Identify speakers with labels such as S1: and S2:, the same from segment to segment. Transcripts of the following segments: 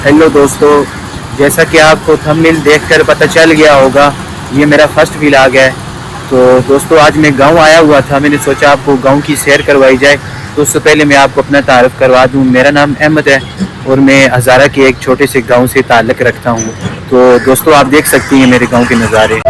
S1: Hello दोस्तों, जैसा कि आपको थंबनेल देखकर पता चल गया होगा, ये मेरा फर्स्ट व्लॉग है। तो दोस्तों, आज मैं गांव आया हुआ था। मैंने सोचा आपको गांव की सैर करवाई जाए। तो उससे पहले मैं आपको अपना तारुफ करवा दूं। मेरा नाम अहमद है और मैं हज़ारा के एक छोटे से गांव से ताल्लुक़ रखता हूं। तो दोस्तों, आप देख सकती हैं मेरे गांव के नज़ारे।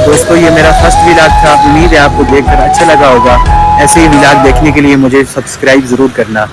S1: दोस्तों, ये मेरा फर्स्ट व्लॉग था। उम्मीद है आपको देखकर अच्छा लगा होगा। ऐसे ही व्लॉग देखने के लिए मुझे सब्सक्राइब ज़रूर करना।